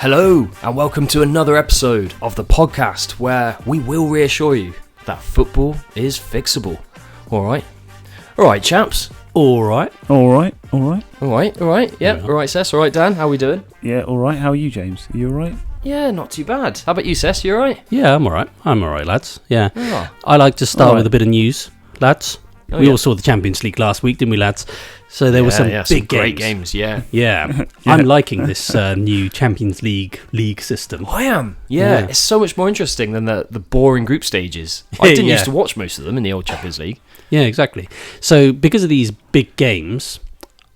Hello, and welcome to another episode of the podcast where we will reassure you that football is fixable. Alright, chaps. Alright. Yep, alright, Sess. Alright, Dan, how are we doing? Yeah, alright. How are you, James? Are you alright? Yeah, not too bad. How about you, Sess? You alright? Yeah, I'm alright, lads. Yeah. Oh. I like to start with a bit of news, lads. We yeah. all saw the Champions League last week, didn't we, lads? So there were some big great games, yeah. Yeah. I'm liking this new Champions League system. I am. Yeah, it's so much more interesting than the boring group stages. I didn't used to watch most of them in the old Champions League. Yeah, exactly. So because of these big games,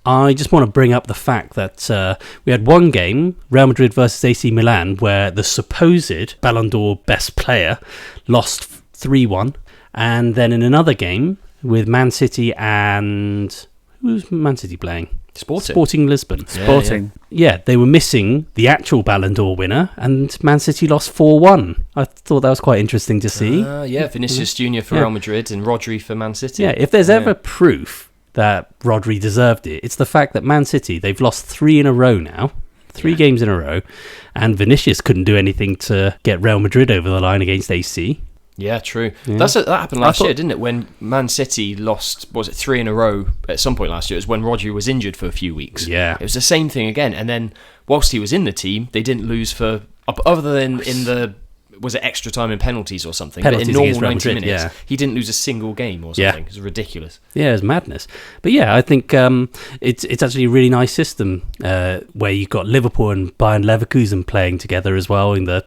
I just want to bring up the fact that we had one game, Real Madrid versus AC Milan, where the supposed Ballon d'Or best player lost 3-1. And then in another game with Man City and... Who was Man City playing? Sporting Lisbon. Sporting. Yeah, they were missing the actual Ballon d'Or winner, and Man City lost 4-1. I thought that was quite interesting to see. Vinicius Jr. for Real Madrid and Rodri for Man City. Yeah, if there's ever proof that Rodri deserved it, it's the fact that Man City, they've lost 3 in a row now. 3 games in a row, and Vinicius couldn't do anything to get Real Madrid over the line against AC. Yeah, true. Yeah. That happened last year, didn't it? When Man City lost, 3 in a row at some point last year? It was when Rodri was injured for a few weeks. Yeah. It was the same thing again. And then, whilst he was in the team, they didn't lose for, other than in the, was it extra time and penalties or something? Penalties, but in normal 90 Madrid, minutes, he didn't lose a single game or something. Yeah. It was ridiculous. Yeah, it was madness. But yeah, I think it's actually a really nice system where you've got Liverpool and Bayern Leverkusen playing together as well in the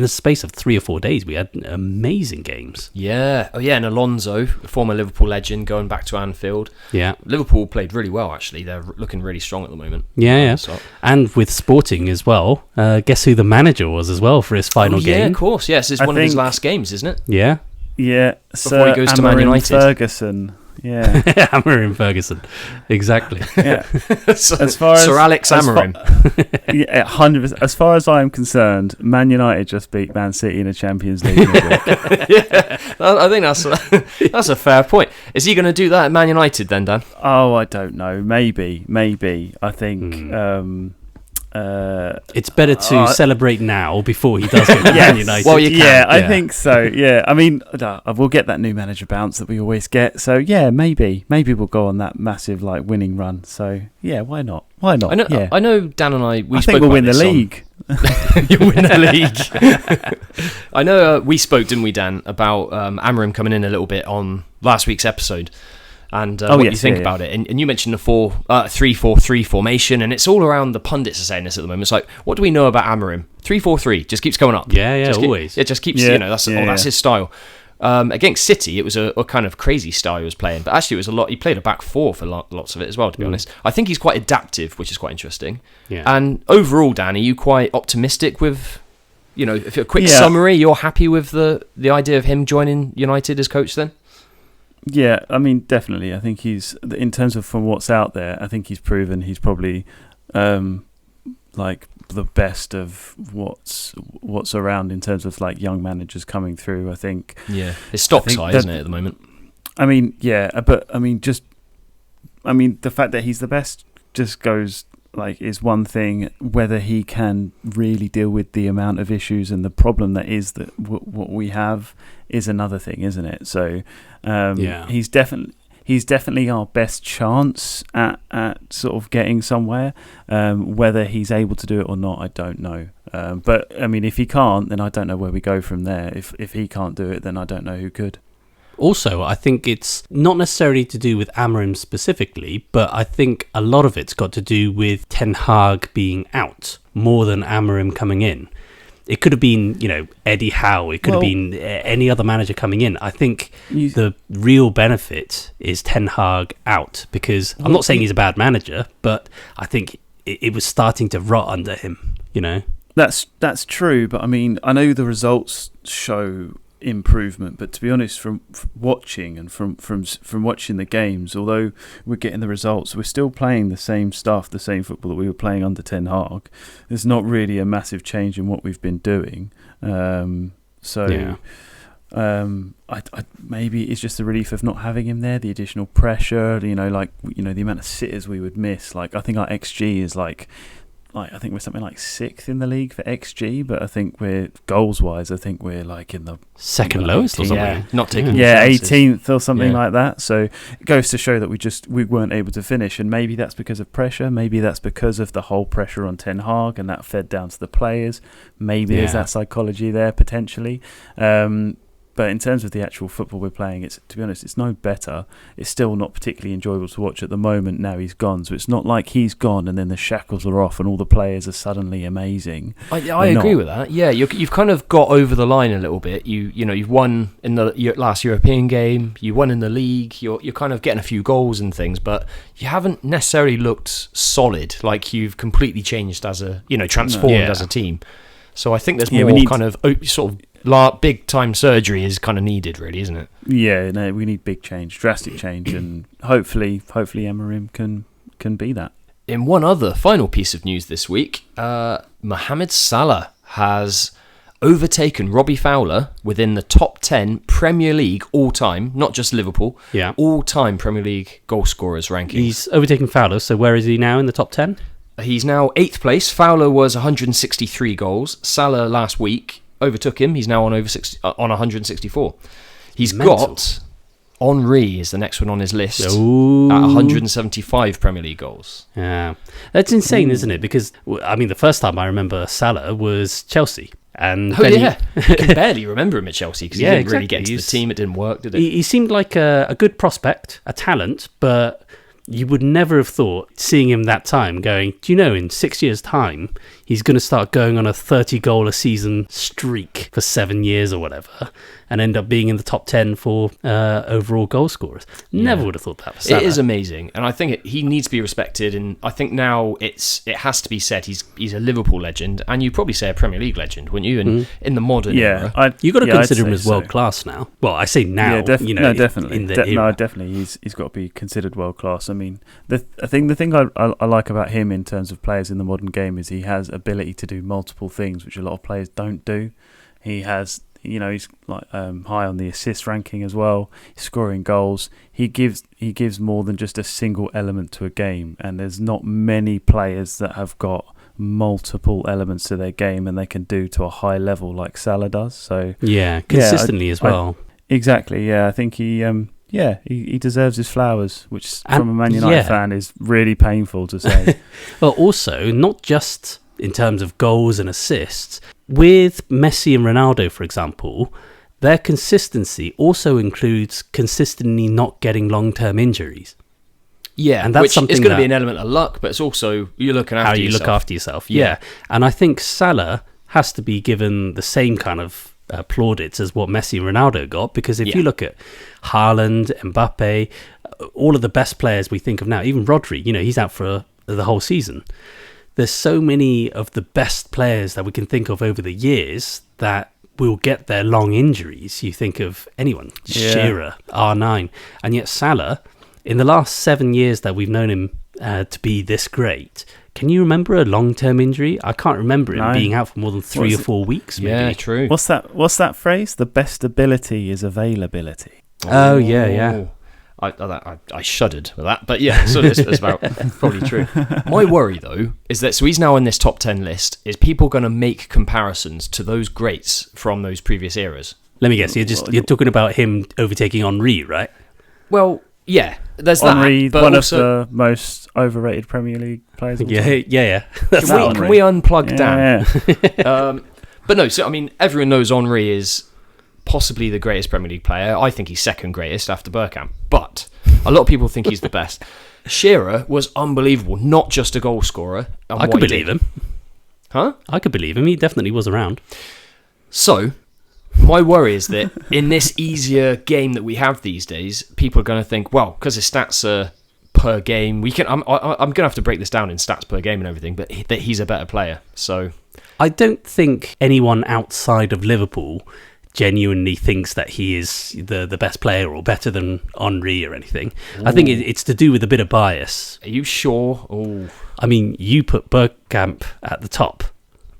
space of 3 or 4 days. We had amazing games. Yeah. Oh yeah, and Alonso, former Liverpool legend, going back to Anfield. Yeah. Liverpool played really well, actually. They're looking really strong at the moment. Yeah. And with Sporting as well, guess who the manager was as well for his final game? Yeah, of course. Yes, it's one of his last games, isn't it? Yeah. Yeah. Before he goes to Man United. Ferguson. Yeah. Amarim Ferguson. Exactly. Yeah. As far as Sir Alex Amarim. 100%. As far as I'm concerned, Man United just beat Man City in a Champions League. I think that's a fair point. Is he going to do that at Man United then, Dan? Oh, I don't know. Maybe. I think... it's better to celebrate now before he does get to Man United. Well, you can. Yeah, I think so. Yeah, I mean, we'll get that new manager bounce that we always get. So yeah, maybe we'll go on that massive winning run. So yeah, why not? I know. Dan and I think we'll win the league. You'll win the league. I know. We spoke, didn't we, Dan, about Amarim coming in a little bit on last week's episode. And what you think about it. And you mentioned the 3-4-3 formation, and it's all around the pundits are saying this at the moment. It's like, what do we know about Amarim? 3-4-3 just keeps going up. Yeah, always. It just keeps, that's his style. Against City, it was a kind of crazy style he was playing, but actually it was a lot. He played a back 4 for lots of it as well, to be honest. I think he's quite adaptive, which is quite interesting. Yeah. And overall, Dan, are you quite optimistic with, if a quick summary, you're happy with the idea of him joining United as coach then? Yeah, I mean, definitely. I think he's, in terms of from what's out there, I think he's proven he's probably the best of what's around in terms of young managers coming through. I think. Yeah, his stock's high, isn't it, at the moment? I mean, yeah, but the fact that he's the best just goes is one thing. Whether he can really deal with the amount of issues and the problem that is that what we have is another thing, isn't it? So he's definitely our best chance at sort of getting somewhere. Whether he's able to do it or not, I don't know. But I mean, if he can't, then I don't know where we go from there. If he can't do it, then I don't know who could. Also, I think it's not necessarily to do with Amarim specifically, but I think a lot of it's got to do with Ten Hag being out more than Amarim coming in. It could have been, Eddie Howe. It could have been any other manager coming in. I think the real benefit is Ten Hag out, because I'm not saying he's a bad manager, but I think it was starting to rot under him, That's true, but I mean, I know the results show improvement, but to be honest, from watching and from watching the games, although we're getting the results, we're still playing the same stuff, the same football that we were playing under Ten Hag. There's not really a massive change in what we've been doing. Maybe it's just the relief of not having him there, the additional pressure, the amount of sitters we would miss. I think our XG is I think we're something like 6th in the league for XG, but I think we're goals wise, I think we're like in the second lowest or something. Yeah, not taking yeah, chances. 18th or something like that. So it goes to show that we weren't able to finish, and maybe that's because of pressure. Maybe that's because of the whole pressure on Ten Hag, and that fed down to the players. Maybe there's that psychology there potentially. But in terms of the actual football we're playing, to be honest, it's no better. It's still not particularly enjoyable to watch at the moment. Now he's gone, so it's not like he's gone and then the shackles are off and all the players are suddenly amazing. I agree with that. Yeah, you've kind of got over the line a little bit. You've won in the last European game. You won in the league. You're kind of getting a few goals and things, but you haven't necessarily looked solid. Like you've completely changed as transformed as a team. So I think there's more kind of sort of big time surgery is kind of needed, really, isn't it? Yeah, no, we need big change, drastic change, and hopefully Amorim can be that. In one other final piece of news this week, Mohamed Salah has overtaken Robbie Fowler within the top 10 Premier League all-time, not just Liverpool, all-time Premier League goal scorers rankings. He's overtaken Fowler, so where is he now in the top 10? He's now 8th place. Fowler was 163 goals. Salah last week overtook him. He's now on 164. He's got Henry is the next one on his list at 175 Premier League goals. Yeah, that's insane, isn't it? Because the first time I remember Salah was Chelsea. And you can barely remember him at Chelsea because he didn't really get into the team. It didn't work, did it? He seemed like a good prospect, a talent, but you would never have thought, seeing him that time, going, do you know, in 6 years' time, he's going to start going on a 30-goal-a-season streak for 7 years or whatever, and end up being in the top 10 for overall goal scorers. Never would have thought that. It is amazing, and I think he needs to be respected, and I think now it has to be said he's a Liverpool legend, and you'd probably say a Premier League legend, wouldn't you, in the modern era? You've got to consider him as world-class now. Well, I say now, definitely. era. Definitely, he's got to be considered world-class. I mean, the thing I like about him in terms of players in the modern game is he has ability to do multiple things, which a lot of players don't do. He has, he's like high on the assist ranking as well. He's scoring goals. He gives more than just a single element to a game, and there's not many players that have got multiple elements to their game and they can do to a high level like Salah does. So consistently as well. Exactly. Yeah, I think he deserves his flowers, which from a Man United fan is really painful to say. Well, also, not just in terms of goals and assists, with Messi and Ronaldo, for example, their consistency also includes consistently not getting long-term injuries. Yeah, and that's something. It's going to be an element of luck, but it's also you're looking after how you look after yourself. Yeah, and I think Salah has to be given the same kind of plaudits as what Messi and Ronaldo got, because if you look at Haaland, Mbappe, all of the best players we think of now, even Rodri, he's out for the whole season. There's so many of the best players that we can think of over the years that will get their long injuries. You think of anyone, Shearer, R9, and yet Salah, in the last 7 years that we've known him to be this great, can you remember a long-term injury? I can't remember him being out for more than 3 or 4 weeks. Maybe. Yeah, true. What's that phrase? The best ability is availability. Oh yeah. I shuddered with that, but yeah, so it's about probably true. My worry though is that he's now in this top 10 list. Is people going to make comparisons to those greats from those previous eras? Let me guess. You're talking about him overtaking Henry, right? Well, yeah. There's Henry, that, but one also, of the most overrated Premier League players. Yeah. Can we unplug Dan? Yeah. But no, so I mean, everyone knows Henry is possibly the greatest Premier League player. I think he's second greatest after Bergkamp, but a lot of people think he's the best. Shearer was unbelievable, not just a goal scorer. I could believe him. Huh? I could believe him. He definitely was around. So, my worry is that in this easier game that we have these days, people are going to think, well, because his stats are per game, I'm going to have to break this down in stats per game and everything, but that he's a better player. So, I don't think anyone outside of Liverpool genuinely thinks that he is the best player or better than Henry or anything. Ooh. I think it's to do with a bit of bias. Are you sure? Oh, I mean, you put Bergkamp at the top.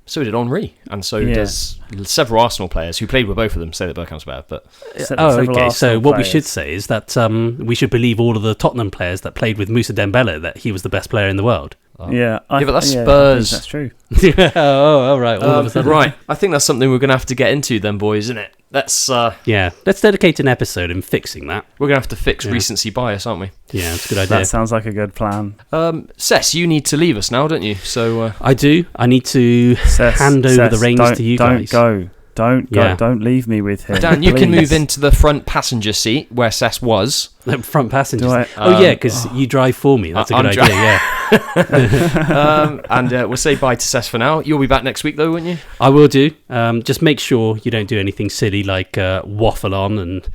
So did Henry, and so does several Arsenal players who played with both of them say that Bergkamp's better. But okay. So what we should say is that we should believe all of the Tottenham players that played with Moussa Dembele that he was the best player in the world. Yeah, but that's I Spurs. think that's true. All right. All of a sudden. Right. I think that's something we're going to have to get into then, boys, isn't it? Let's dedicate an episode in fixing that. We're going to have to fix recency bias, aren't we? Yeah, that's a good idea. That sounds like a good plan. Cess, you need to leave us now, don't you? So I do. I need to hand over the reins to you guys. Don't go. Don't leave me with him. Dan, you can move into the front passenger seat where Cess was. Front passenger. Because you drive for me. That's a good idea. And we'll say bye to Cess for now. You'll be back next week, though, won't you? I will do. Just make sure you don't do anything silly like waffle on and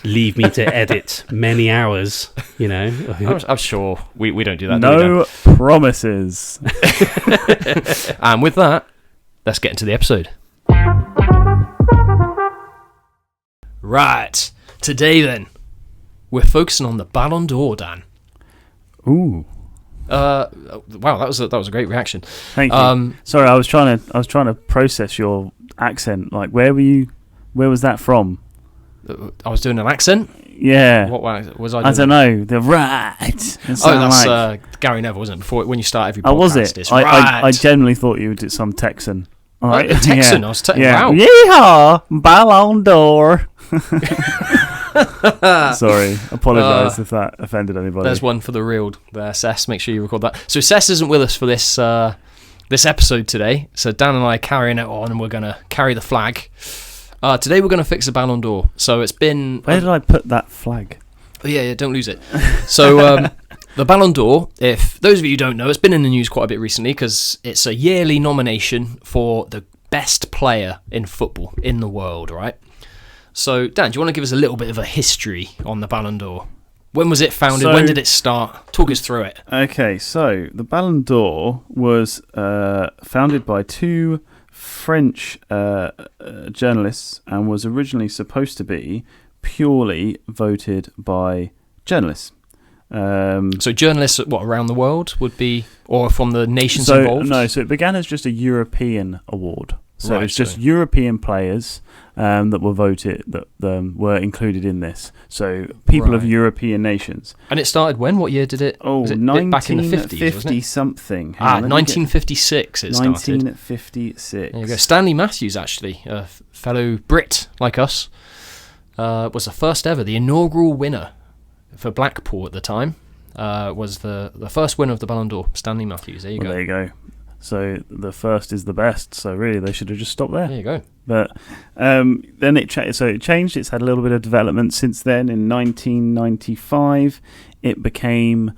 leave me to edit many hours. I'm sure we don't do that. No promises. And with that, let's get into the episode. Right, today then, we're focusing on the Ballon d'Or, Dan. Ooh. Wow, that was a great reaction. Thank you. Sorry, I was trying to process your accent. Like, where were you? Where was that from? I was doing an accent. Yeah. What was I doing? I don't know. The right. That's Gary Neville, wasn't it? Before when you start every podcast. Oh, was it? It's right. I generally thought you did some Texan. All right. Texan. I was wow. Yeehaw! Ballon d'Or. Sorry, apologise if that offended anybody. There's one for the real there, Cess. Make sure you record that. So Cess isn't with us for this episode today. So Dan and I are carrying it on, and we're going to carry the flag. Today we're going to fix the Ballon d'Or. So it's been... Where did I put that flag? Oh, yeah, don't lose it. So the Ballon d'Or, if those of you who don't know, it's been in the news quite a bit recently because it's a yearly nomination for the best player in football in the world, right? So, Dan, do you want to give us a little bit of a history on the Ballon d'Or? When was it founded? When did it start? Talk us through it. Okay, so the Ballon d'Or was founded by two French journalists and was originally supposed to be purely voted by journalists. So journalists, around the world would be, or from the nations involved? No, so it began as just a European award. So it's just European players that were voted, that were included in this. So people of European nations. And it started when? What year did it? Was it back in the 50s, wasn't it? Something. 1956 it started. 1956. There you go. Stanley Matthews, actually, a fellow Brit like us, was the first ever, the inaugural winner for Blackpool at the time, was the first winner of the Ballon d'Or, Stanley Matthews. There you go. There you go. So the first is the best. So really, they should have just stopped there. There you go. But then it changed. It's had a little bit of development since then. In 1995, it became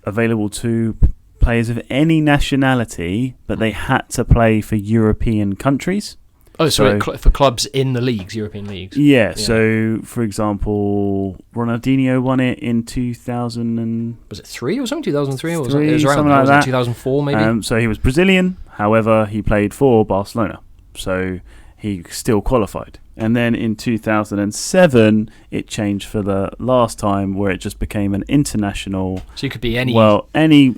available to players of any nationality, but they had to play for European countries. Oh, so for clubs in the leagues, European leagues. Yeah. So, for example, Ronaldinho won it in 2000 was it 3 or something? 2003 or it was around something like that. 2004 maybe. So he was Brazilian. However, he played for Barcelona, so he still qualified. And then in 2007, it changed for the last time, where it just became an international. So you could be any. Well, any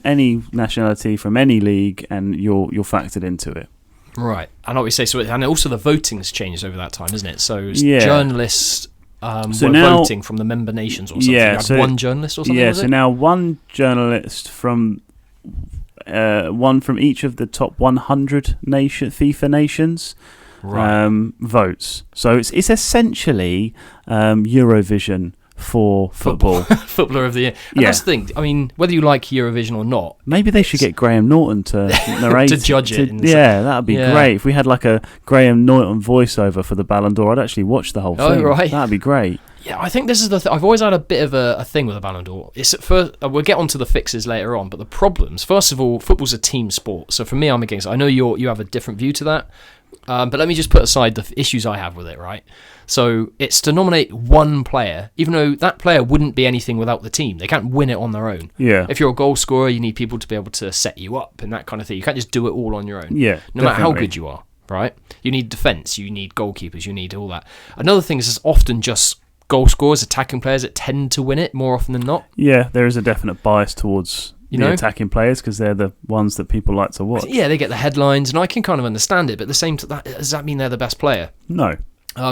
nationality from any league, and you're factored into it. Right, and what we say, and also the voting has changed over that time, isn't it? So journalists were voting from the member nations or something. Yeah, so one journalist or something. Yeah, so now one journalist from one from each of the top 100 FIFA nations votes. So it's essentially Eurovision for football. Footballer of the year. And that's the thing. I mean, whether you like Eurovision or not, maybe they should get Graham Norton to narrate to judge it. That'd be great. If we had like a Graham Norton voiceover for the Ballon d'Or, I'd actually watch the whole thing. Right. That'd be great. Yeah, I think this is the I've always had a bit of a thing with the Ballon d'Or. It's first, we'll get onto the fixes later on, but the problems. First of all, football's a team sport, so for me, I'm against it. I know you have a different view to that, but let me just put aside the issues I have with it. Right, so it's to nominate one player, even though that player wouldn't be anything without the team. They can't win it on their own. Yeah. If you're a goal scorer, you need people to be able to set you up and that kind of thing. You can't just do it all on your own. Yeah. No matter how good you are. Right, you need defense, you need goalkeepers, you need all that. Another thing is, it's often just goal scorers, attacking players that tend to win it more often than not. Yeah, there is a definite bias towards the attacking players because they're the ones that people like to watch. Yeah, they get the headlines, and I can kind of understand it, but the same does that mean they're the best player? No.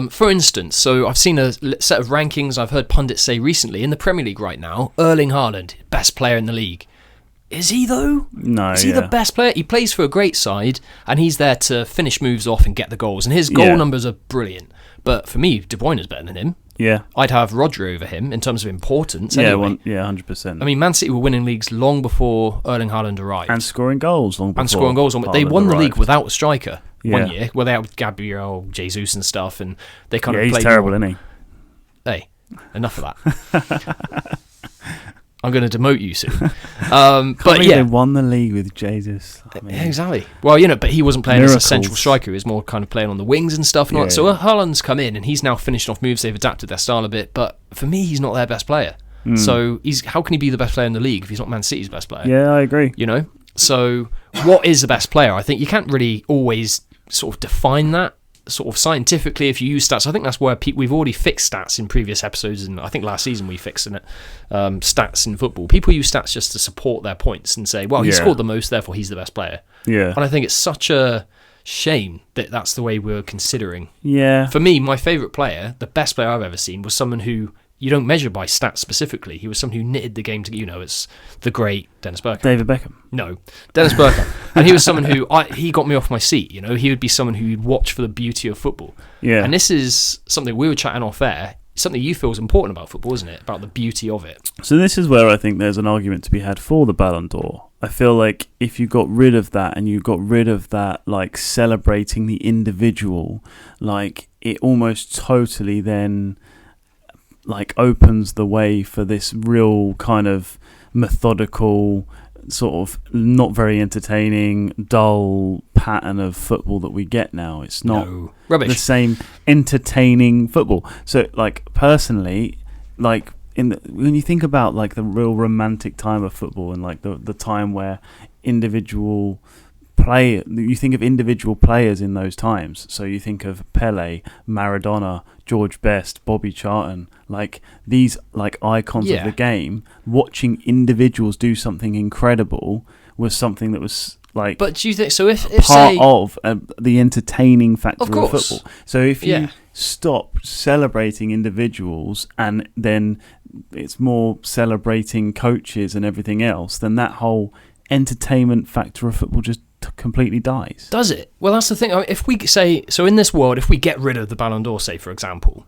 For instance, so I've seen a set of rankings I've heard pundits say recently in the Premier League right now, Erling Haaland, best player in the league. Is he though? No. Is he the best player? He plays for a great side, and he's there to finish moves off and get the goals. And his goal numbers are brilliant. But for me, De Bruyne is better than him. Yeah. I'd have Rodri over him in terms of importance. Yeah, anyway. 100%. I mean, Man City were winning leagues long before Erling Haaland arrived. And scoring goals long before. They won the league without a striker Yeah. 1 year, where they had Gabriel Jesus and stuff, and they kind of he's played terrible, more. isn't he? Hey, enough of that. I'm going to demote you soon. But yeah, they won the league with Jesus. Exactly. Well, but he wasn't playing Miracles. as a central striker. He was more kind of playing on the wings and stuff. So Haaland's come in and he's now finished off moves. They've adapted their style a bit. But for me, he's not their best player. So how can he be the best player in the league if he's not Man City's best player? Yeah, I agree. So what is the best player? I think you can't really always sort of define that. Sort of scientifically, if you use stats, I think that's where we've already fixed stats in previous episodes, and I think last season we fixed it. Stats in football, people use stats just to support their points and say, well, he scored the most, therefore he's the best player. Yeah, and I think it's such a shame that that's the way we're considering. Yeah, for me, my favourite player, the best player I've ever seen, was someone who you don't measure by stats specifically. He was someone who knitted the game together. It's the great Dennis Bergkamp. David Beckham. No, Dennis Bergkamp. And he was someone who, he got me off my seat, He would be someone who you'd watch for the beauty of football. Yeah. And this is something we were chatting off air, something you feel is important about football, isn't it? About the beauty of it. So this is where I think there's an argument to be had for the Ballon d'Or. I feel like if you got rid of that and you got rid of that, like, celebrating the individual, like, it almost totally then like opens the way for this real kind of methodical, sort of not very entertaining, dull pattern of football that we get now. It's not the same entertaining football. So, like, personally, like, when you think about like the real romantic time of football and like the time where you think of individual players in those times. So you think of Pele, Maradona, George Best, Bobby Charlton, like these like icons of the game. Watching individuals do something incredible was something that was like. But do you think so? If part of the entertaining factor of football. So if you stop celebrating individuals and then it's more celebrating coaches and everything else, then that whole entertainment factor of football just completely dies. Does it? Well, that's the thing. If we say, so in this world, if we get rid of the Ballon d'Or, say, for example,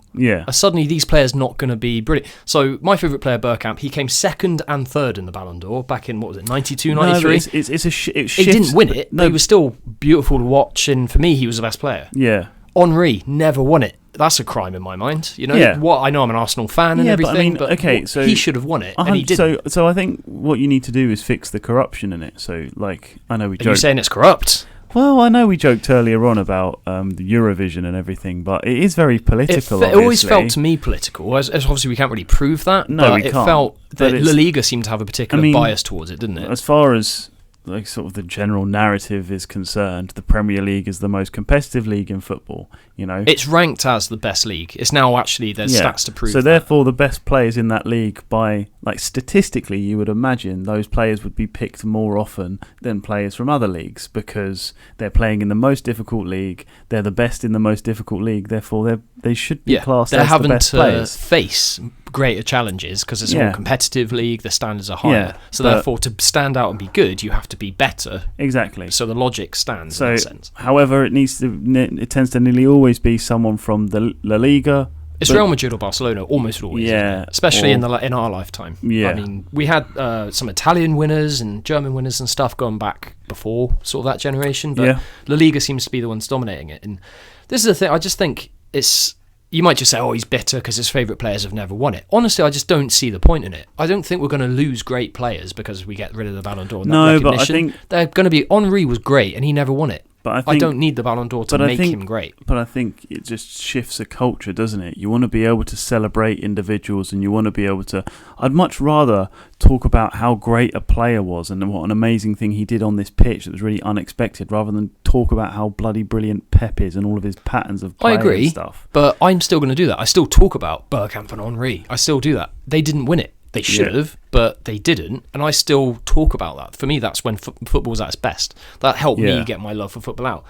suddenly these players not going to be brilliant. So my favourite player, Bergkamp, he came second and third in the Ballon d'Or back in, 92, 93? He didn't win it, but he was still beautiful to watch, and for me, he was the best player. Yeah. Henry never won it. That's a crime in my mind. What I know, I'm an Arsenal fan and everything, but so he should have won it, and he didn't. So I think what you need to do is fix the corruption in it. So, like, I know we joked. Are you saying it's corrupt? Well, I know we joked earlier on about the Eurovision and everything, but it is very political. It always felt to me political. As obviously we can't really prove that. No, but we can't. It felt that La Liga seemed to have a particular bias towards it, didn't it? As far as like sort of the general narrative is concerned, the Premier League is the most competitive league in football. It's ranked as the best league. It's now actually there's stats to prove. So therefore, the best players in that league, by like statistically, you would imagine those players would be picked more often than players from other leagues because they're playing in the most difficult league. They're the best in the most difficult league. Therefore, they should be classed as the best players. Face greater challenges because it's a more competitive league. The standards are higher. So therefore, to stand out and be good, you have to be better. Exactly. So the logic stands in that sense. However, it tends to nearly always be someone from the La Liga. It's Real Madrid or Barcelona, almost always. Yeah, especially in our lifetime. Yeah, I mean, we had some Italian winners and German winners and stuff going back before sort of that generation, but La Liga seems to be the ones dominating it. And this is the thing. I just think it's. You might just say, "Oh, he's bitter because his favourite players have never won it." Honestly, I just don't see the point in it. I don't think we're going to lose great players because we get rid of the Ballon d'Or. No, but I think they're going to be. Henry was great, and he never won it. But I don't need the Ballon d'Or to make him great. But I think it just shifts a culture, doesn't it? You want to be able to celebrate individuals and you want to be able to... I'd much rather talk about how great a player was and what an amazing thing he did on this pitch that was really unexpected rather than talk about how bloody brilliant Pep is and all of his patterns of play and stuff. But I'm still going to do that. I still talk about Bergkamp and Henry. I still do that. They didn't win it. They should have, but they didn't, and I still talk about that. For me, that's when football's at its best. That helped me get my love for football out.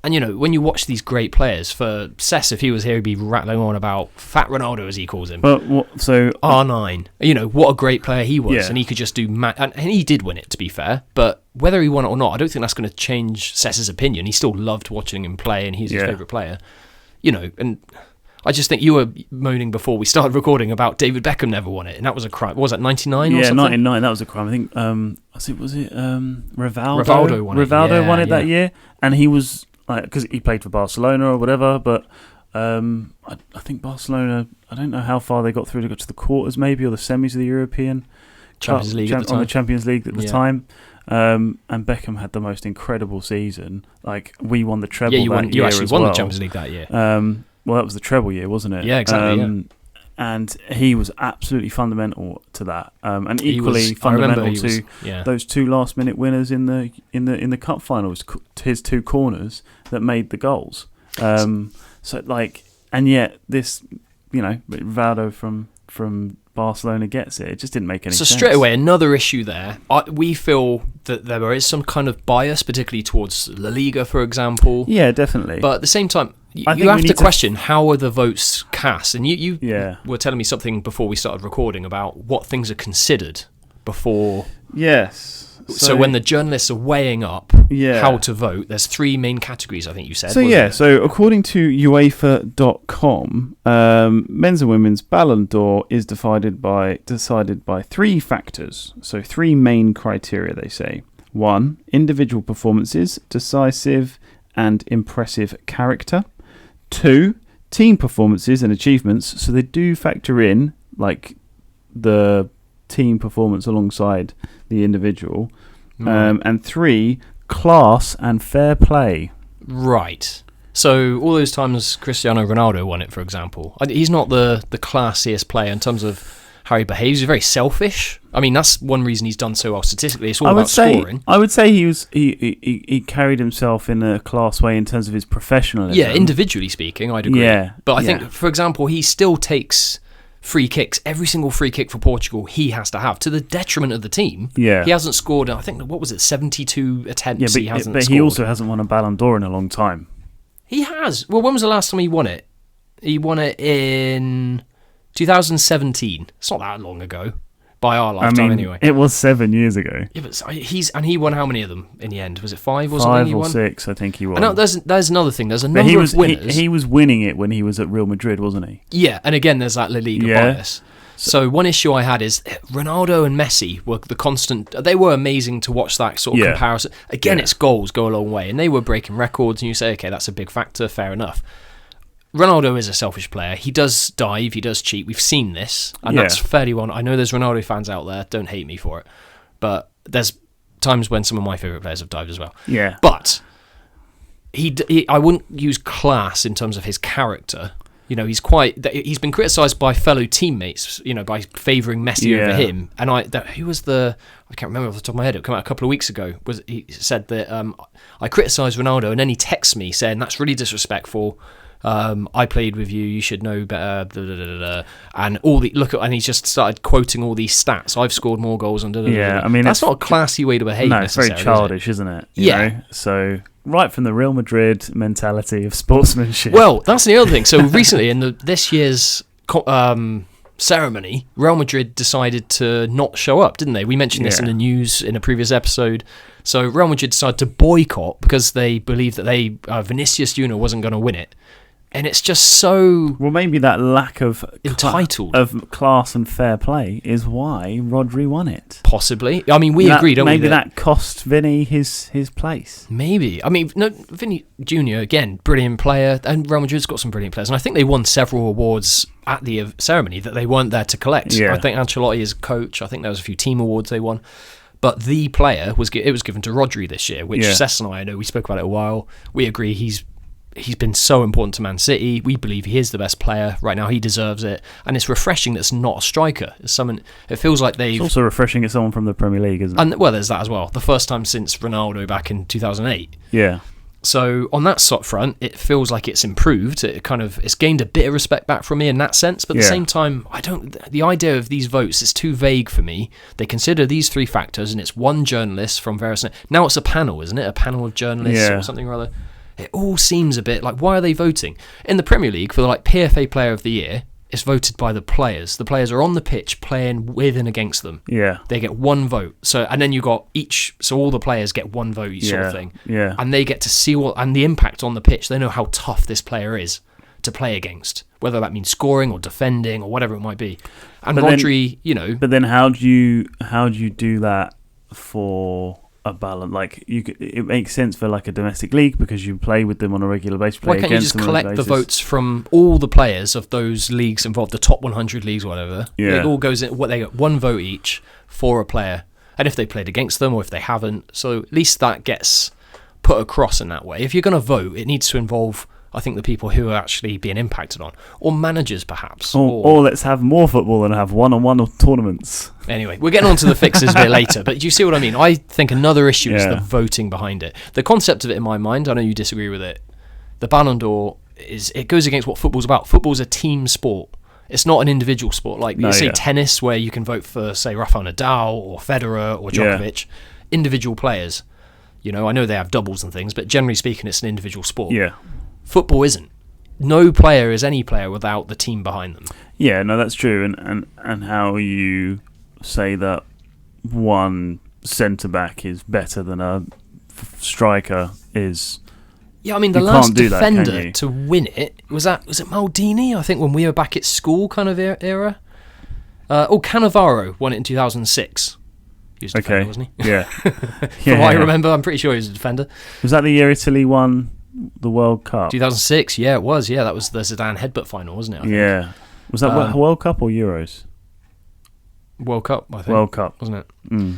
And, you know, when you watch these great players, for Cess, if he was here, he'd be rattling on about Fat Ronaldo, as he calls him. But R9. You know, what a great player he was. Yeah. And he could just do... and he did win it, to be fair. But whether he won it or not, I don't think that's going to change Cess's opinion. He still loved watching him play, and he's his favourite player. You know, and I just think you were moaning before we started recording about David Beckham never won it. And that was a crime. What was that, 99 or something? 99, that was a crime. I think, was it Rivaldo? Rivaldo won it. Rivaldo won it that year. And he was... because he played for Barcelona or whatever, but I think Barcelona, I don't know how far they got through to go to the quarters maybe, or the semis of the European Champions League at the time. On the Champions League at the time. And Beckham had the most incredible season. Like, we won the treble you that year actually as won well. the Champions League that year. Well, that was the treble year, wasn't it? Yeah, exactly. And he was absolutely fundamental to that, and equally fundamental to those two last-minute winners in the cup finals. His two corners that made the goals. So like, and yet this, you know, Rivaldo from Barcelona gets it. It just didn't make any sense. So straight away, another issue there. We feel that there is some kind of bias, particularly towards La Liga, for example. Yeah, definitely. But at the same time, you have to question how are the votes cast. And you were telling me something before we started recording about what things are considered before. Yes. So when the journalists are weighing up how to vote, there's three main categories, I think you said. So according to UEFA.com, men's and women's Ballon d'Or is decided by three factors. So three main criteria, they say. 1, individual performances, decisive and impressive character. 2, team performances and achievements. So they do factor in like the team performance alongside the individual. And 3, class and fair play. Right. So all those times Cristiano Ronaldo won it, for example, he's not the classiest player in terms of how he behaves. He's very selfish. I mean, that's one reason he's done so well statistically. It's all about scoring. I would say he carried himself in a class way in terms of his professionalism. Yeah, individually speaking, I'd agree. Yeah, but I think, for example, he still takes free kicks. Every single free kick for Portugal he has to have, to the detriment of the team. Yeah. He hasn't scored, I think, 72 attempts he hasn't scored. But he also hasn't won a Ballon d'Or in a long time. He has. Well, when was the last time he won it? He won it in 2017. It's not that long ago. By our lifetime, anyway. It was 7 years ago. Yeah, but he won how many of them in the end? Was it 5 or something? 5 he or won? 6, I think he won. And there's another thing. There's a number of winners. He was winning it when he was at Real Madrid, wasn't he? Yeah, and again, there's that La Liga bias. So one issue I had is Ronaldo and Messi were the constant. They were amazing to watch that sort of comparison. Again, it's goals go a long way, and they were breaking records. And you say, okay, that's a big factor. Fair enough. Ronaldo is a selfish player. He does dive. He does cheat. We've seen this, and that's fairly well. I know there's Ronaldo fans out there. Don't hate me for it, but there's times when some of my favourite players have dived as well. Yeah, but I wouldn't use class in terms of his character. You know, he's been criticised by fellow teammates, you know, by favouring Messi over him. And I can't remember off the top of my head, it came out a couple of weeks ago, he said that I criticised Ronaldo, and then he texts me saying, that's really disrespectful. I played with you. You should know better. Blah, blah, blah, blah. And and he just started quoting all these stats. I've scored more goals and I mean, that's not a classy way to behave. No, it's very childish, isn't it? You know? So right from the Real Madrid mentality of sportsmanship. Well, that's the other thing. So recently, in this year's ceremony, Real Madrid decided to not show up, didn't they? We mentioned this in the news in a previous episode. So Real Madrid decided to boycott because they believed that Vinicius Junior wasn't going to win it. And it's just so... Well, maybe that lack of entitled of class and fair play is why Rodri won it. Possibly. I mean, we agree, don't we? Maybe that cost Vinny his place. Maybe. I mean, no, Vinny Junior, again, brilliant player. And Real Madrid's got some brilliant players. And I think they won several awards at the ceremony that they weren't there to collect. Yeah. I think Ancelotti is coach. I think there was a few team awards they won. But the player, was given to Rodri this year, which Cess and I know, we spoke about it a while. We agree he's been so important to Man City. We believe he is the best player right now. He deserves it, and it's refreshing that it's not a striker. It feels like they've... It's also refreshing it's someone from the Premier League, isn't it? And well, there's that as well. The first time since Ronaldo back in 2008. Yeah. So on that front, it feels like it's improved. It's gained a bit of respect back from me in that sense. But at the same time, the idea of these votes is too vague for me. They consider these three factors, and it's one journalist from various... Now it's a panel, isn't it? A panel of journalists or something or other. It all seems a bit like, why are they voting? In the Premier League, for the like PFA Player of the Year, it's voted by the players. The players are on the pitch playing with and against them. Yeah. They get one vote. So, and then you got so all the players get one vote each sort of thing. Yeah. And they get to see and the impact on the pitch. They know how tough this player is to play against, whether that means scoring or defending or whatever it might be. And Rodri, But then how do you do that for a balance? Like it makes sense for like a domestic league because you play with them on a regular basis. Why can't you just collect the votes from all the players of those leagues involved, the top 100 leagues, or whatever? Yeah. It all goes in. They get one vote each for a player, and if they played against them or if they haven't, so at least that gets put across in that way. If you're going to vote, it needs to involve, I think, the people who are actually being impacted on, or managers perhaps. Or let's have more football and have one-on-one tournaments. Anyway, we're getting on to the fixes a bit later, but do you see what I mean? I think another issue is the voting behind it. The concept of it, in my mind, I know you disagree with it, the Ballon d'Or, it goes against what football's about. Football's a team sport. It's not an individual sport. Like, tennis, where you can vote for, say, Rafael Nadal or Federer or Djokovic, individual players. I know they have doubles and things, but generally speaking, it's an individual sport. Yeah. Football isn't. No player is any player without the team behind them. Yeah, no, that's true. And how you say that one centre-back is better than a striker is... Yeah, I mean, the last defender to win it, was it Maldini? I think when we were back at school kind of era. Cannavaro won it in 2006. He was a defender, wasn't he? Yeah. From what I remember, I'm pretty sure he was a defender. Was that the year Italy won the World Cup? 2006, yeah, it was. Yeah, that was the Zidane headbutt final, wasn't it? I think. Yeah. Was that World Cup or Euros? World Cup, I think. World Cup. Wasn't it? Mm.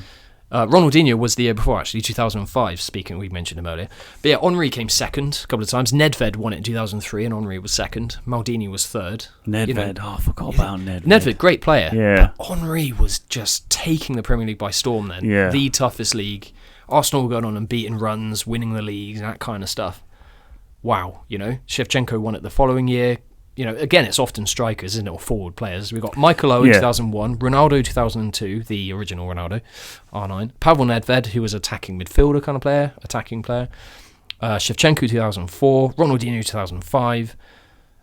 Ronaldinho was the year before, actually, 2005, we mentioned him earlier. But yeah, Henry came second a couple of times. Nedved won it in 2003 and Henry was second. Maldini was third. Nedved, I forgot about Nedved. Nedved, great player. Yeah. But Henry was just taking the Premier League by storm then. Yeah. The toughest league. Arsenal going on and beating runs, winning the leagues, and that kind of stuff. Wow, Shevchenko won it the following year. Again, it's often strikers, isn't it, or forward players. We've got Michael Owen, 2001, Ronaldo, 2002, the original Ronaldo, R9. Pavel Nedved, who was attacking midfielder kind of player, attacking player. Shevchenko, 2004, Ronaldinho, 2005.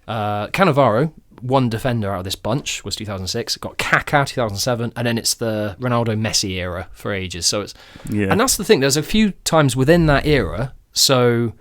Cannavaro, one defender out of this bunch, was 2006. Got Kaká, 2007, and then it's the Ronaldo-Messi era for ages. So and that's the thing, there's a few times within that era, so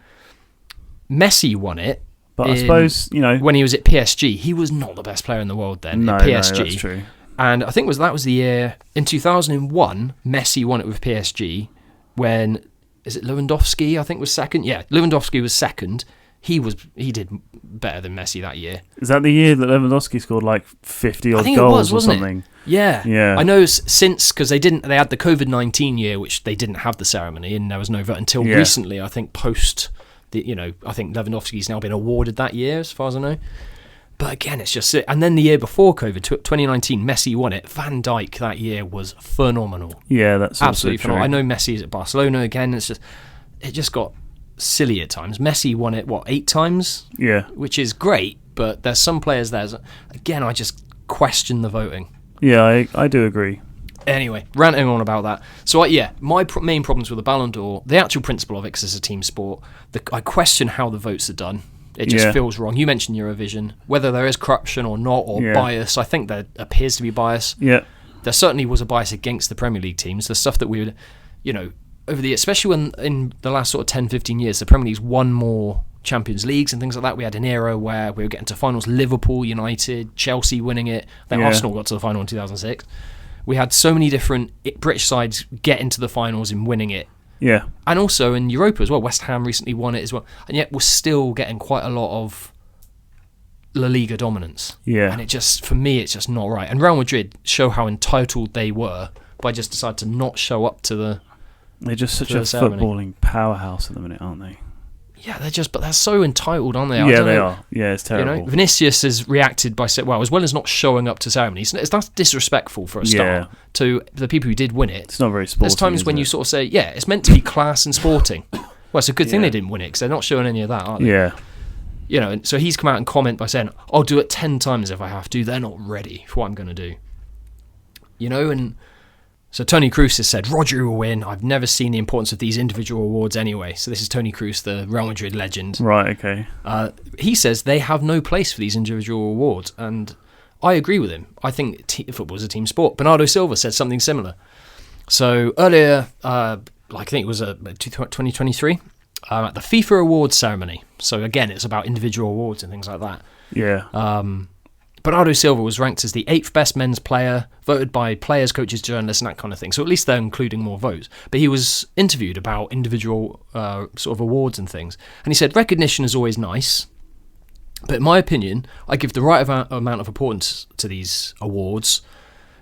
Messi won it. But I suppose, when he was at PSG, he was not the best player in the world then at PSG. No, that's true. And I think that was the year, in 2001, Messi won it with PSG when, is it Lewandowski, I think, was second? Yeah, Lewandowski was second. He did better than Messi that year. Is that the year that Lewandowski scored like 50-odd goals or something? Yeah. I know since, because they had the COVID-19 year, which they didn't have the ceremony, and there was no vote until recently, I think, post... I think Lewandowski's now been awarded that year, as far as I know. But again, it's just... And then the year before COVID, 2019, Messi won it. Van Dijk that year was phenomenal. Yeah, that's absolutely true. phenomenal. I know Messi's at Barcelona again. It just got silly at times. Messi won it, 8 times? Yeah. Which is great, but there's some players there. Again, I just question the voting. Yeah, I do agree. Anyway, ranting on about that. So, my main problems with the Ballon d'Or, the actual principle of it, 'cause it's a team sport, I question how the votes are done. It just feels wrong. You mentioned Eurovision. Whether there is corruption or not, or bias, I think there appears to be bias. Yeah. There certainly was a bias against the Premier League teams. The stuff that we would, over the years, especially when in the last sort of 10, 15 years, the Premier League's won more Champions Leagues and things like that. We had an era where we were getting to finals, Liverpool, United, Chelsea winning it. Then Arsenal got to the final in 2006. We had so many different British sides get into the finals and winning it. Yeah. And also in Europa as well. West Ham recently won it as well. And yet we're still getting quite a lot of La Liga dominance. Yeah. And for me, it's just not right. And Real Madrid show how entitled they were by just deciding to not show up to the... They're just such a footballing powerhouse at the minute, aren't they? Yeah, but they're so entitled, aren't they? Yeah, they are. Yeah, it's terrible. Vinicius has reacted by saying, as well as not showing up to ceremonies, that's disrespectful for a start to the people who did win it. It's not very sporting. There's times when you sort of say, it's meant to be class and sporting. Well, it's a good thing they didn't win it because they're not showing any of that, are they? Yeah. And so he's come out and comment by saying, I'll do it 10 times if I have to. They're not ready for what I'm going to do. And So Tony Kroos has said, Rodri will win. I've never seen the importance of these individual awards anyway. So this is Tony Kroos, the Real Madrid legend. Right, okay. He says they have no place for these individual awards. And I agree with him. I think football is a team sport. Bernardo Silva said something similar. So earlier, I think it was 2023, at the FIFA awards ceremony. So again, it's about individual awards and things like that. Yeah. Bernardo Silva was ranked as the 8th best men's player, voted by players, coaches, journalists, and that kind of thing. So at least they're including more votes. But he was interviewed about individual sort of awards and things. And he said, recognition is always nice. But in my opinion, I give the right amount of importance to these awards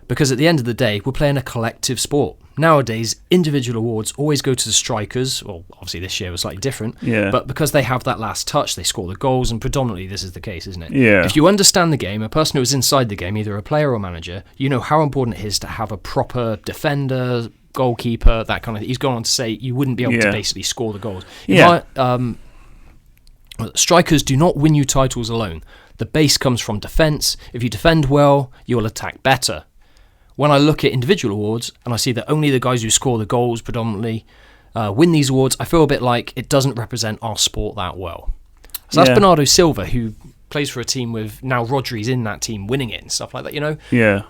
because at the end of the day, we're playing a collective sport. Nowadays, individual awards always go to the strikers. Well, obviously this year was slightly different. Yeah. But because they have that last touch, they score the goals, and predominantly this is the case, isn't it? Yeah. If you understand the game, a person who is inside the game, either a player or manager, you know how important it is to have a proper defender, goalkeeper, that kind of thing. He's gone on to say you wouldn't be able to basically score the goals. Strikers do not win you titles alone. The base comes from defence. If you defend well, you will attack better. When I look at individual awards and I see that only the guys who score the goals predominantly win these awards, I feel a bit like it doesn't represent our sport that well. So that's Bernardo Silva, who plays for a team with now Rodri's in that team winning it and stuff like that, you know? Yeah.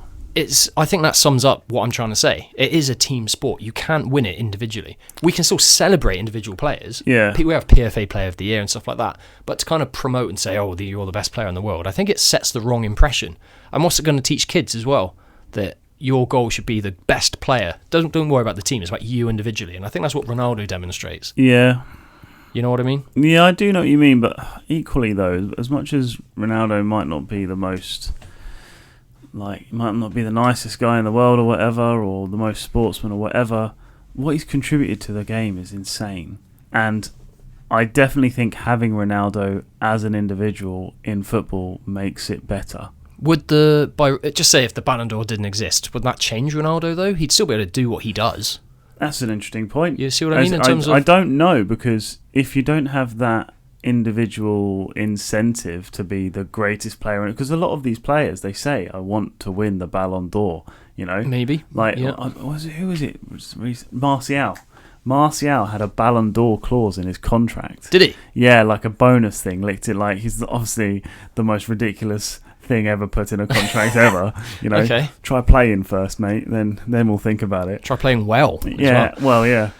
I think that sums up what I'm trying to say. It is a team sport. You can't win it individually. We can still celebrate individual players. Yeah. We have PFA Player of the Year and stuff like that. But to kind of promote and say, oh, you're the best player in the world, I think it sets the wrong impression. I'm also going to teach kids as well that your goal should be the best player. Don't worry about the team. It's about you individually. And I think that's what Ronaldo demonstrates. Yeah. You know what I mean? Yeah, I do know what you mean. But equally, though, as much as Ronaldo might not be the most... might not be the nicest guy in the world or whatever, or the most sportsman or whatever, what he's contributed to the game is insane. And I definitely think having Ronaldo as an individual in football makes it better. Would just say if the Ballon d'Or didn't exist, would that change Ronaldo though? He'd still be able to do what he does. That's an interesting point. You see what I mean in terms of... I don't know, because if you don't have that individual incentive to be the greatest player, because a lot of these players, they say, I want to win the Ballon d'Or, you know? Maybe. Who was it? Martial. Martial had a Ballon d'Or clause in his contract. Did he? Yeah, like a bonus thing. Licked it like he's obviously the most ridiculous thing ever put in a contract ever. You know, try playing first, mate. Then we'll think about it. Try playing well. Yeah, well, yeah.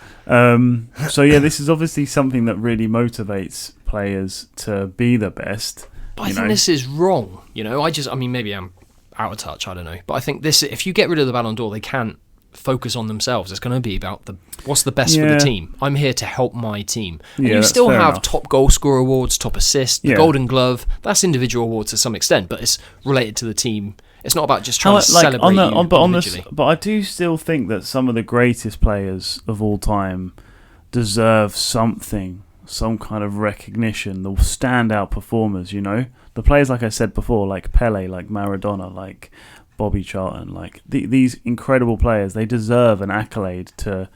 So yeah, this is obviously something that really motivates players to be the best. But I think this is wrong. You know, maybe I'm out of touch. I don't know. But I think if you get rid of the Ballon d'Or, they can't focus on themselves. It's going to be about what's the best for the team. I'm here to help my team. And you still have top goal scorer awards, top assist, the Golden Glove. That's individual awards to some extent, but it's related to the team. It's not about just trying to celebrate individually. But I do still think that some of the greatest players of all time deserve something, some kind of recognition. The standout performers, you know, the players like I said before, like Pele, like Maradona, like Bobby Charlton, like these incredible players. They deserve an accolade to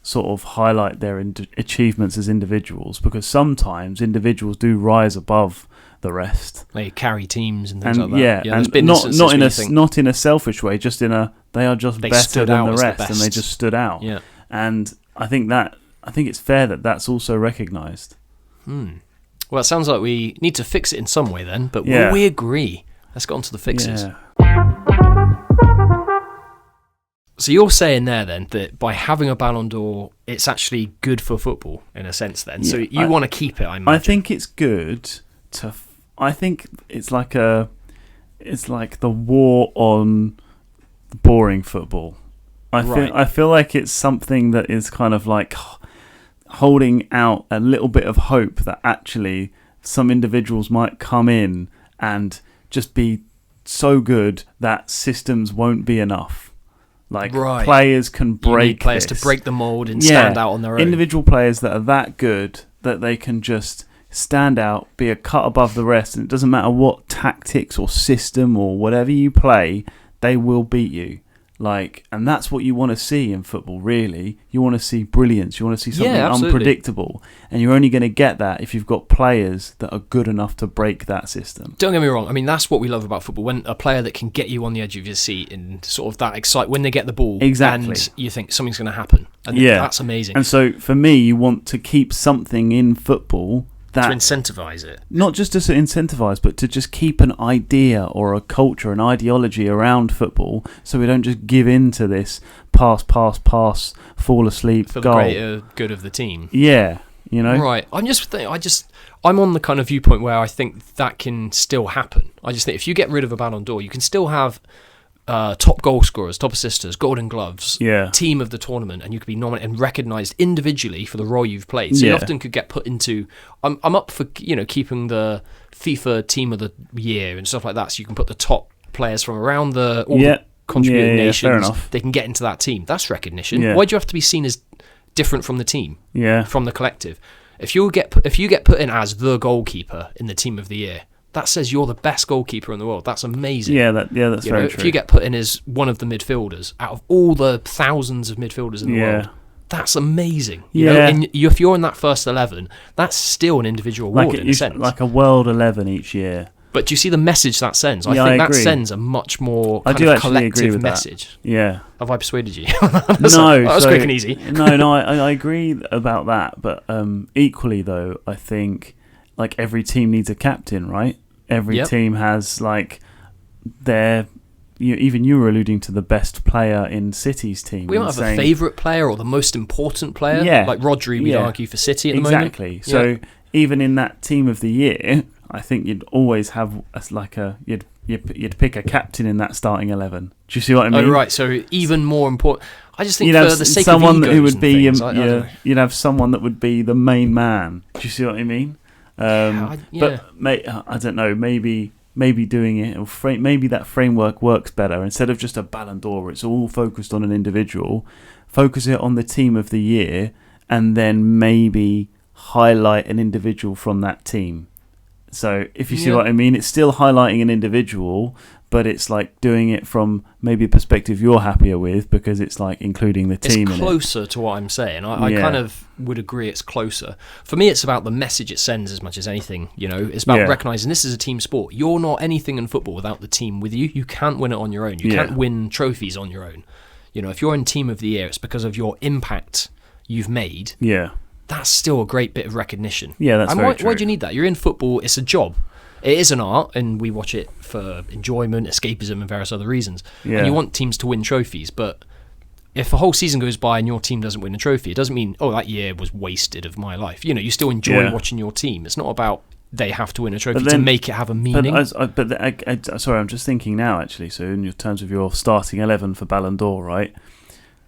sort of highlight their achievements as individuals, because sometimes individuals do rise above the rest. They carry teams and things like that. Yeah, and not in a selfish way, just in a they are just better than the rest, and they just stood out. Yeah, and I think it's fair that that's also recognised. Well, it sounds like we need to fix it in some way then, but will we agree? Let's get on to the fixes. Yeah. So you're saying there then that by having a Ballon d'Or, it's actually good for football in a sense then. Yeah, so you want to keep it, I imagine. I think it's good to... I think it's like the war on boring football. I feel like it's something that is kind of like holding out a little bit of hope that actually some individuals might come in and just be so good that systems won't be enough. Like players can break. You need players to break the mold and stand out on their own. Individual players that are that good that they can just stand out, be a cut above the rest, and it doesn't matter what tactics or system or whatever you play, they will beat you. And that's what you want to see in football, really. You want to see brilliance. You want to see something unpredictable. And you're only going to get that if you've got players that are good enough to break that system. Don't get me wrong. I mean, that's what we love about football. When a player that can get you on the edge of your seat and sort of that excite when they get the ball. Exactly. And you think something's going to happen. And that's amazing. And so, for me, you want to keep something in football to incentivise it. Not just to incentivise, but to just keep an idea or a culture, an ideology around football, so we don't just give in to this pass, fall asleep, for goal. the greater good of the team. Yeah, Right. I'm on the kind of viewpoint where I think that can still happen. I just think if you get rid of a Ballon d'Or, you can still have top goal scorers, top assisters, Golden Gloves, team of the tournament, and you could be nominated and recognised individually for the role you've played. So you often could get put into. I'm up for keeping the FIFA team of the year and stuff like that. So you can put the top players from around the contributing nations. Fair enough. They can get into that team. That's recognition. Why do you have to be seen as different from the team? From the collective. If you get put in as the goalkeeper in the team of the year, that says you're the best goalkeeper in the world. That's amazing. That's very true. If you get put in as one of the midfielders out of all the thousands of midfielders in the world, that's amazing. And if you're in that first 11, that's still an individual award in a sense. Like a World 11 each year. But do you see the message that sends? I think that sends a much more collective message. Yeah. Have I persuaded you? No. That was quick and easy. No, I agree about that. But equally, though, I think every team needs a captain, right? Every team has even you were alluding to the best player in City's team. We might have a favourite player or the most important player. Like Rodri, we'd argue for City at the moment. Exactly. So even in that team of the year, I think you'd always have you'd pick a captain in that starting 11. Do you see what I mean? Oh right. So even more important. I just think you'd for have the sake someone of egos who would be you'd have someone that would be the main man. Do you see what I mean? But I don't know. Maybe doing it, or maybe that framework works better. Instead of just a Ballon d'Or, it's all focused on an individual. Focus it on the team of the year, and then maybe highlight an individual from that team. So if you see what I mean, it's still highlighting an individual, but it's doing it from maybe a perspective you're happier with, because it's including the team. It's closer to what I'm saying. I kind of would agree it's closer. For me, it's about the message it sends as much as anything. It's about recognising this is a team sport. You're not anything in football without the team with you. You can't win it on your own. You can't win trophies on your own. If you're in team of the year, it's because of your impact you've made. Yeah. That's still a great bit of recognition. Yeah, that's very true. Why do you need that? You're in football. It's a job. It is an art, and we watch it for enjoyment, escapism, and various other reasons. And you want teams to win trophies, but if a whole season goes by and your team doesn't win a trophy, it doesn't mean, that year was wasted of my life. You still enjoy watching your team. It's not about they have to win a trophy to make it have a meaning. Sorry, I'm just thinking now, actually. So in terms of your starting 11 for Ballon d'Or, right?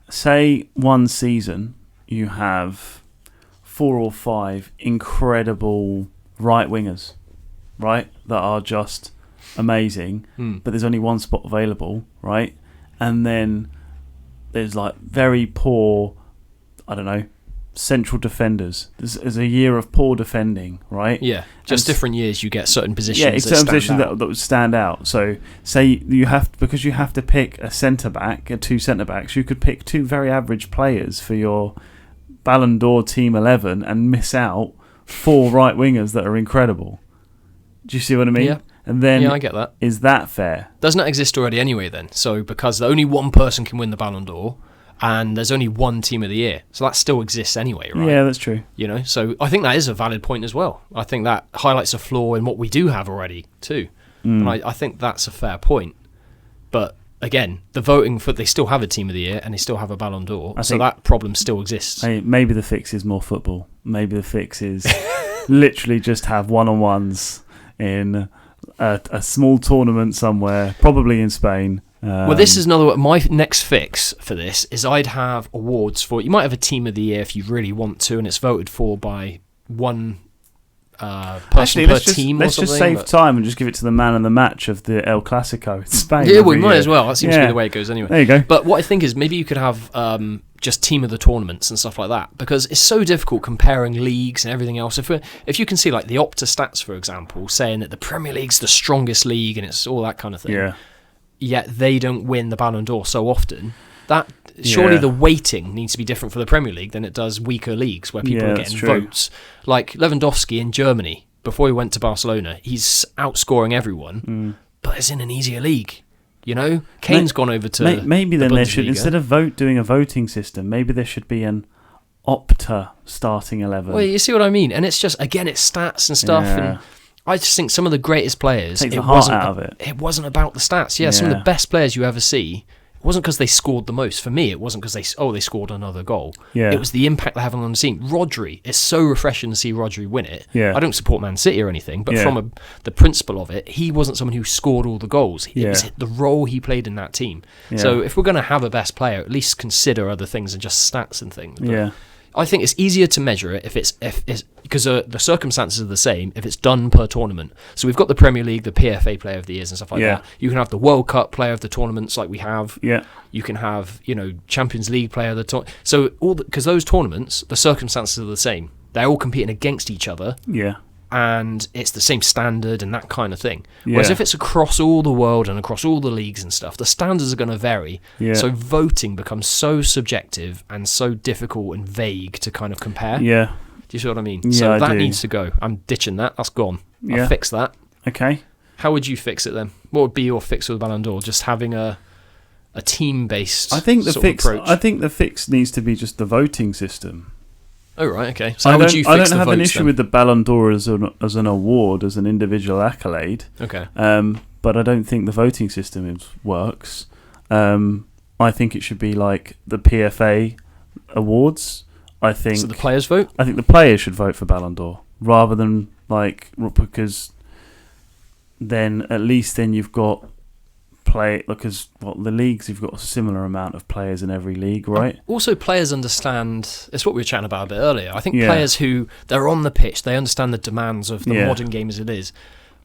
Say one season you have 4 or 5 incredible right wingers, right, that are just amazing, but there's only one spot available, right? And then there's very poor, central defenders. There's a year of poor defending, right? Yeah, just different years you get certain positions. Yeah, certain positions that would stand out. So say because you have to pick a centre back, 2 centre backs, you could pick 2 very average players for your Ballon d'Or team 11 and miss out 4 right wingers that are incredible. Do you see what I mean? Yeah. And then I get that. Is that fair? Doesn't that exist already anyway then? So because only one person can win the Ballon d'Or and there's only one team of the year. So that still exists anyway, right? Yeah, that's true. So I think that is a valid point as well. I think that highlights a flaw in what we do have already too. And I think that's a fair point. But again, the voting for they still have a team of the year and they still have a Ballon d'Or, so that problem still exists. Maybe the fix is more football. Maybe the fix is literally just have one-on-ones in a small tournament somewhere, probably in Spain. Well, this is another. My next fix for this is I'd have awards for. You might have a team of the year if you really want to, and it's voted for by one person per team. Let's just save time and just give it to the man of the match of the El Clasico in Spain. Yeah, we might as well. That seems to be the way it goes anyway. There you go. But what I think is maybe you could have just team of the tournaments and stuff like that, because it's so difficult comparing leagues and everything else. If you can see the Opta stats, for example, saying that the Premier League's the strongest league and it's all that kind of thing. Yeah. yet they don't win the Ballon d'Or so often. That surely the weighting needs to be different for the Premier League than it does weaker leagues where people are getting votes. Like Lewandowski in Germany, before he went to Barcelona, he's outscoring everyone, but it's in an easier league. You know, Kane's gone over to maybe the then there Bundesliga. should, instead of doing a voting system, maybe there should be an Opta starting 11. Well, you see what I mean? And it's just, again, it's stats and stuff. Yeah. And I just think some of the greatest players, Takes the heart out of it. It wasn't about the stats. Yeah, some of the best players you ever see, it wasn't because they scored the most. For me, it wasn't because they scored another goal. Yeah. It was the impact they're having on the team. Rodri, it's so refreshing to see Rodri win it. Yeah. I don't support Man City or anything, but from the principle of it, he wasn't someone who scored all the goals. It was the role he played in that team. Yeah. So if we're going to have a best player, at least consider other things than just stats and things. But I think it's easier to measure it if it's because the circumstances are the same if it's done per tournament. So we've got the Premier League, the PFA Player of the Years and stuff like that. You can have the World Cup Player of the Tournaments like we have. Yeah. You can have Champions League Player of the tournament. So because those tournaments, the circumstances are the same. They're all competing against each other. Yeah. And it's the same standard and that kind of thing. Whereas if it's across all the world and across all the leagues and stuff, the standards are going to vary. Yeah. So voting becomes so subjective and so difficult and vague to kind of compare. Yeah. Do you see what I mean? So that needs to go. I'm ditching that. That's gone. I'll fix that. Okay. How would you fix it then? What would be your fix with the Ballon d'Or? Just having a team-based approach? I think the fix needs to be just the voting system. Oh, right, okay. So how would you fix the votes? I don't have an issue with the Ballon d'Or as an award, as an individual accolade. Okay. But I don't think the voting system works. I think it should be like the PFA awards. So the players vote? I think the players should vote for Ballon d'Or rather than because then at least you've got because the leagues, you've got a similar amount of players in every league, right? Also, players understand. It's what we were chatting about a bit earlier. I think players who they're on the pitch, they understand the demands of the modern game as it is.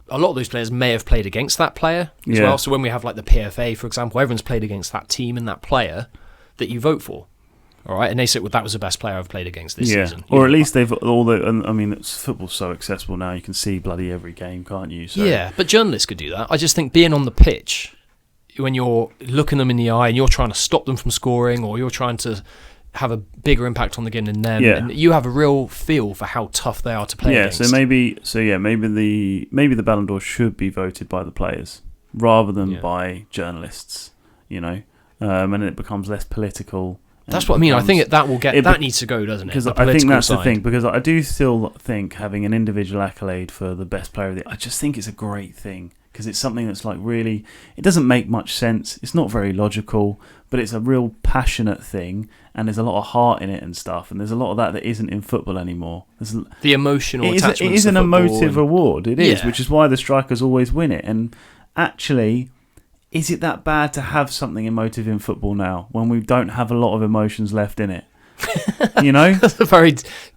A lot of those players may have played against that player as well. So when we have like the PFA, for example, everyone's played against that team and that player that you vote for. All right, and they said, "Well, that was the best player I've played against this season." Or at least they've all the. I mean, football's so accessible now; you can see bloody every game, can't you? So. Yeah, but journalists could do that. I just think being on the pitch, when you're looking them in the eye and you're trying to stop them from scoring, or you're trying to have a bigger impact on the game than them, and you have a real feel for how tough they are to play against. Maybe the Ballon d'Or should be voted by the players rather than by journalists. And it becomes less political. That's what I mean. I think that needs to go, doesn't it? Because I think that's the thing. Because I do still think having an individual accolade for the best player of the year, I just think it's a great thing. Because it's something that's like really, it doesn't make much sense. It's not very logical, but it's a real passionate thing, and there's a lot of heart in it and stuff. And there's a lot of that isn't in football anymore. The emotional attachment. It is an emotive award. It is, which is why the strikers always win it. And actually, is it that bad to have something emotive in football now when we don't have a lot of emotions left in it? That's a very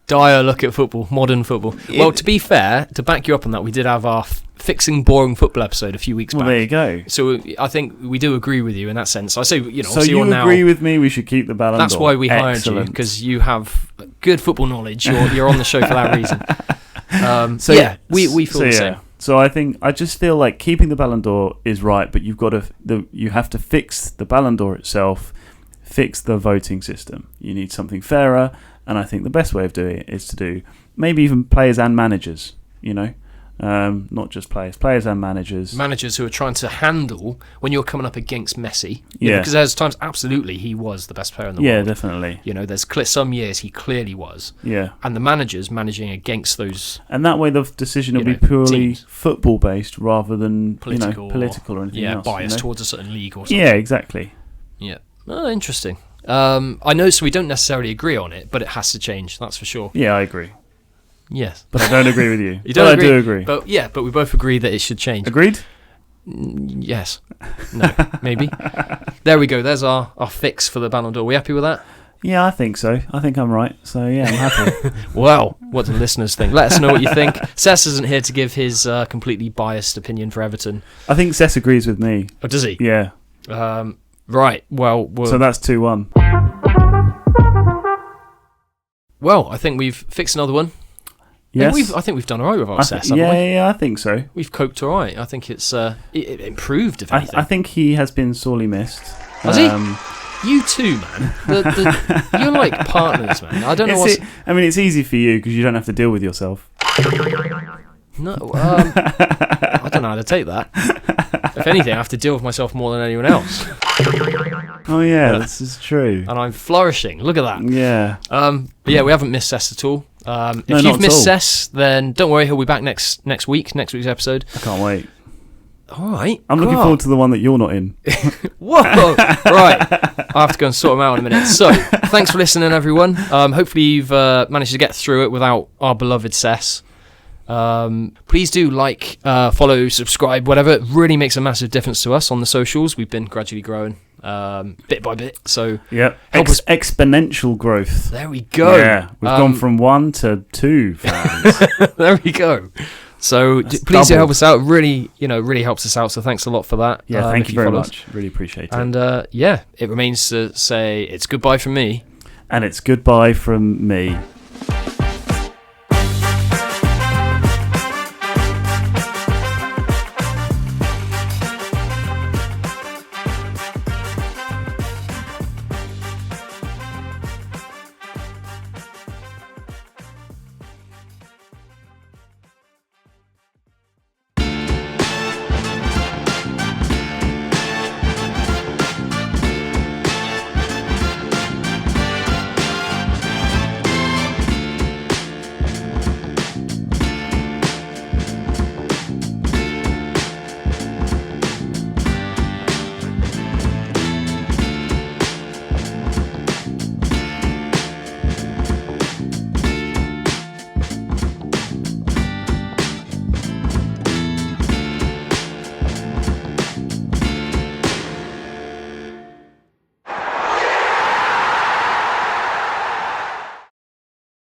dire look at football, modern football. Well, to be fair, to back you up on that, we did have our fixing boring football episode a few weeks back. Well, there you go. So I think we do agree with you in that sense. I say, so you agree with me? We should keep the Ballon d'Or. That's why we hired you, because you have good football knowledge. You're on the show for that reason. We feel the same. So I just feel like keeping the Ballon d'Or is right, but you have to fix the Ballon d'Or itself. Fix the voting system. You need something fairer, and I think the best way of doing it is to do maybe even players and managers. Not just players and managers. Managers who are trying to handle when you're coming up against Messi. Because there's times absolutely he was the best player in the world. Yeah, definitely. There's some years he clearly was. Yeah. And the managers managing against those. And that way the decision will be purely football based rather than political or anything else. Biased towards a certain league or something. Yeah, exactly. Yeah. Oh, interesting. I know, so we don't necessarily agree on it, but it has to change. That's for sure. Yeah, I agree. Yes. But I don't agree with you. You don't agree? I do agree. But we both agree that it should change. Agreed? Yes. No, maybe. There we go. There's our fix for the Ballon d'Or. We happy with that? Yeah, I think so. I think I'm right. So, yeah, I'm happy. Well, what do the listeners think? Let us know what you think. Cess isn't here to give his completely biased opinion for Everton. I think Cess agrees with me. Oh, does he? Yeah. Right. Well, so that's 2-1. Well, I think we've fixed another one. Yes. I think we've done all right with our Cess, haven't we? Yeah, I think so. We've coped all right. I think it's it improved, if anything. I think he has been sorely missed. Has he? You too, man. You're like partners, man. I don't know what's... I mean, it's easy for you because you don't have to deal with yourself. No, I don't know how to take that. If anything, I have to deal with myself more than anyone else. Oh yeah, this is true. And I'm flourishing. Look at that. Yeah. But yeah, we haven't missed Cess at all. If No, you've missed Cess, then don't worry, he'll be back next week's episode. I can't wait. All right. I'm looking forward to the one that you're not in. Whoa! Right. I'll have to go and sort them out in a minute. So, thanks for listening, everyone. Hopefully you've managed to get through it without our beloved Cess. Please do follow, subscribe, whatever. It really makes a massive difference to us on the socials. We've been gradually growing bit by bit. So yep, exponential growth. There we go. Yeah, we've gone from 1 to 2 fans. There we go. So please do help us out. Really, really helps us out. So thanks a lot for that. Yeah, thank you very much. Really appreciate it. And it remains to say it's goodbye from me. And it's goodbye from me.